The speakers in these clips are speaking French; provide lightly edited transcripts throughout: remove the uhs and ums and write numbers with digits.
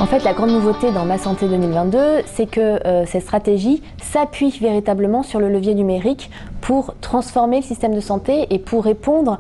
En fait, la grande nouveauté dans Ma Santé 2022, c'est que cette stratégie s'appuie véritablement sur le levier numérique pour transformer le système de santé et pour répondre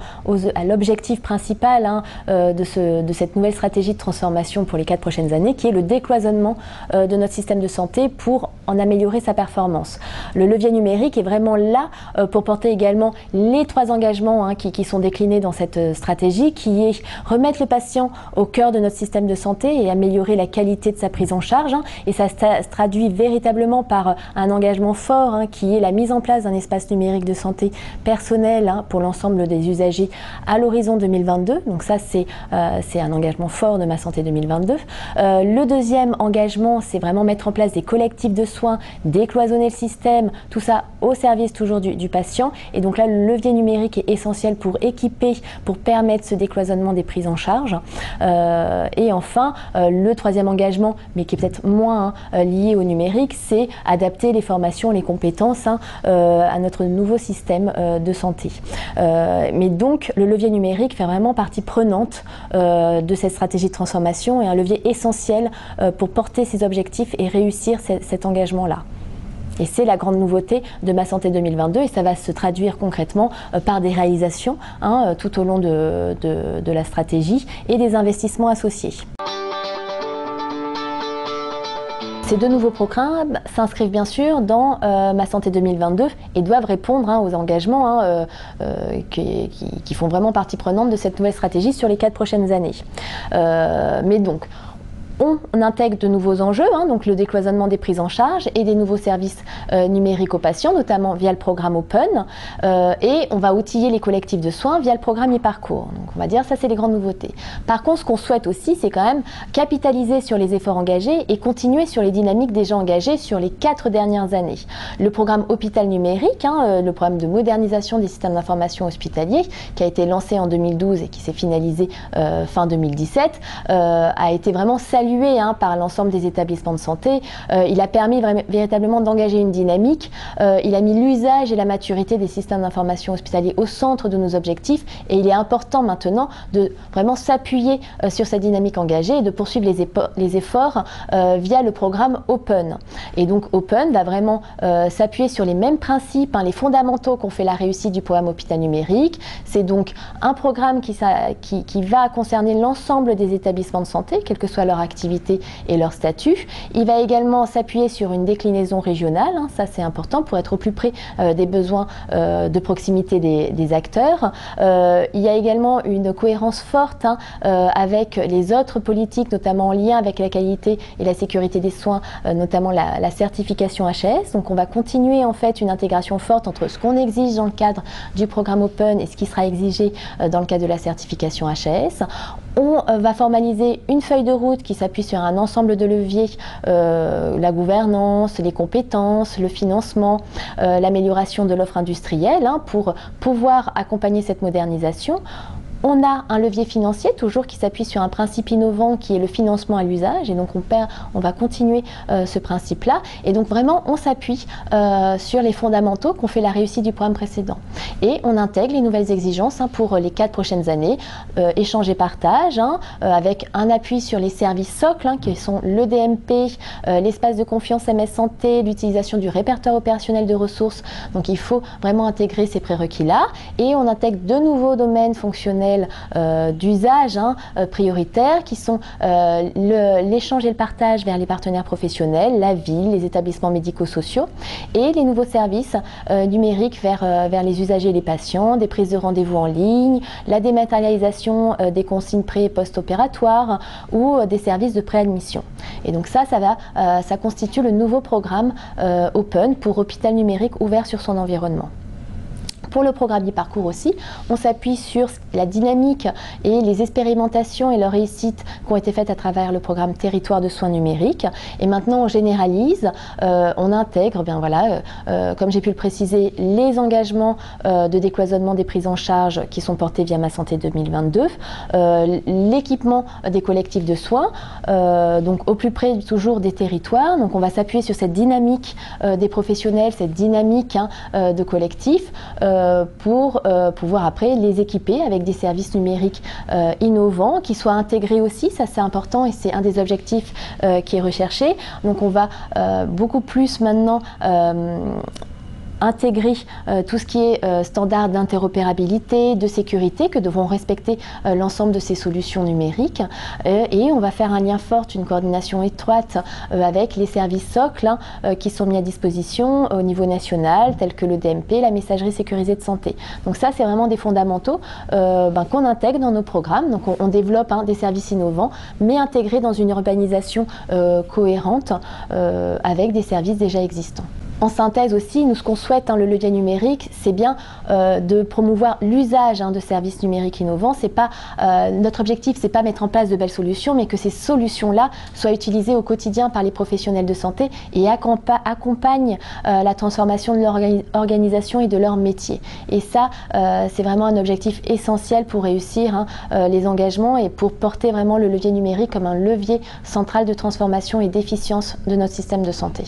à l'objectif principal de cette nouvelle stratégie de transformation pour les 4 prochaines années, qui est le décloisonnement de notre système de santé pour en améliorer sa performance. Le levier numérique est vraiment là pour porter également les 3 engagements qui sont déclinés dans cette stratégie, qui est remettre le patient au cœur de notre système de santé et améliorer la qualité de sa prise en charge. Et ça se traduit véritablement par un engagement fort qui est la mise en place d'un espace numérique de santé personnel pour l'ensemble des usagers à l'horizon 2022. Donc ça, c'est un engagement fort de Ma Santé 2022. Le deuxième engagement, c'est vraiment mettre en place des collectifs de soins, décloisonner le système, tout ça au service toujours du patient. Et donc là, le levier numérique est essentiel pour équiper, pour permettre ce décloisonnement des prises en charge. Et enfin, le troisième engagement, mais qui est peut-être moins lié au numérique, c'est adapter les formations, les compétences à notre nouveau système de santé. Mais donc, le levier numérique fait vraiment partie prenante de cette stratégie de transformation et un levier essentiel pour porter ces objectifs et réussir cet engagement-là. Et c'est la grande nouveauté de Ma Santé 2022 et ça va se traduire concrètement par des réalisations tout au long de la stratégie et des investissements associés. Ces 2 nouveaux programmes s'inscrivent bien sûr dans Ma Santé 2022 et doivent répondre aux engagements qui font vraiment partie prenante de cette nouvelle stratégie sur les 4 prochaines années. Mais donc, on intègre de nouveaux enjeux, donc le décloisonnement des prises en charge et des nouveaux services numériques aux patients, notamment via le programme Open, et on va outiller les collectifs de soins via le programme e-parcours. Donc on va dire ça, c'est les grandes nouveautés. Par contre, ce qu'on souhaite aussi, c'est quand même capitaliser sur les efforts engagés et continuer sur les dynamiques déjà engagées sur les 4 dernières années. Le programme Hôpital numérique, le programme de modernisation des systèmes d'information hospitaliers, qui a été lancé en 2012 et qui s'est finalisé fin 2017, a été vraiment salué par l'ensemble des établissements de santé. Il a permis véritablement d'engager une dynamique. Il a mis l'usage et la maturité des systèmes d'information hospitaliers au centre de nos objectifs et il est important maintenant de vraiment s'appuyer sur cette dynamique engagée et de poursuivre les efforts via le programme Open. Et donc Open va vraiment s'appuyer sur les mêmes principes, les fondamentaux qu'ont fait la réussite du programme Hôpital numérique. C'est donc un programme qui va concerner l'ensemble des établissements de santé, quelle que soit leur activité et leur statut. Il va également s'appuyer sur une déclinaison régionale, ça c'est important pour être au plus près des besoins de proximité des acteurs. Il y a également une cohérence forte avec les autres politiques, notamment en lien avec la qualité et la sécurité des soins, notamment la certification HAS. Donc on va continuer en fait une intégration forte entre ce qu'on exige dans le cadre du programme Open et ce qui sera exigé dans le cadre de la certification HAS. On va formaliser une feuille de route qui s'appuie sur un ensemble de leviers, la gouvernance, les compétences, le financement, l'amélioration de l'offre industrielle pour pouvoir accompagner cette modernisation. On a un levier financier toujours qui s'appuie sur un principe innovant qui est le financement à l'usage et donc on va continuer ce principe-là et donc vraiment on s'appuie sur les fondamentaux qu'ont fait la réussite du programme précédent et on intègre les nouvelles exigences pour les 4 prochaines années, échange et partage avec un appui sur les services socles qui sont le DMP, l'espace de confiance MS Santé, l'utilisation du répertoire opérationnel de ressources, donc il faut vraiment intégrer ces prérequis-là et on intègre de nouveaux domaines fonctionnels d'usage prioritaires qui sont l'échange et le partage vers les partenaires professionnels, la ville, les établissements médico-sociaux et les nouveaux services numériques vers les usagers et les patients, des prises de rendez-vous en ligne, la dématérialisation des consignes pré- et post-opératoires ou des services de préadmission. Et donc ça constitue le nouveau programme Open pour Hôpital numérique ouvert sur son environnement. Pour le programme e-parcours aussi, on s'appuie sur la dynamique et les expérimentations et leurs réussites qui ont été faites à travers le programme Territoire de soins numériques. Et maintenant, on généralise, on intègre, comme j'ai pu le préciser, les engagements de décloisonnement des prises en charge qui sont portés via Ma Santé 2022, l'équipement des collectifs de soins, donc au plus près toujours des territoires. Donc on va s'appuyer sur cette dynamique des professionnels, cette dynamique de collectifs, pour pouvoir après les équiper avec des services numériques innovants qui soient intégrés aussi, ça c'est important et c'est un des objectifs qui est recherché. Donc on va beaucoup plus maintenant intégrer tout ce qui est standard d'interopérabilité, de sécurité que devront respecter l'ensemble de ces solutions numériques et on va faire un lien fort, une coordination étroite avec les services socles qui sont mis à disposition au niveau national tels que le DMP, la messagerie sécurisée de santé. Donc ça c'est vraiment des fondamentaux qu'on intègre dans nos programmes. Donc on développe des services innovants mais intégrés dans une urbanisation cohérente avec des services déjà existants. En synthèse aussi, nous ce qu'on souhaite, le levier numérique, c'est bien de promouvoir l'usage de services numériques innovants. C'est pas, notre objectif, c'est pas mettre en place de belles solutions, mais que ces solutions-là soient utilisées au quotidien par les professionnels de santé et accompagnent la transformation de leur organisation et de leur métier. Et ça, c'est vraiment un objectif essentiel pour réussir les engagements et pour porter vraiment le levier numérique comme un levier central de transformation et d'efficience de notre système de santé.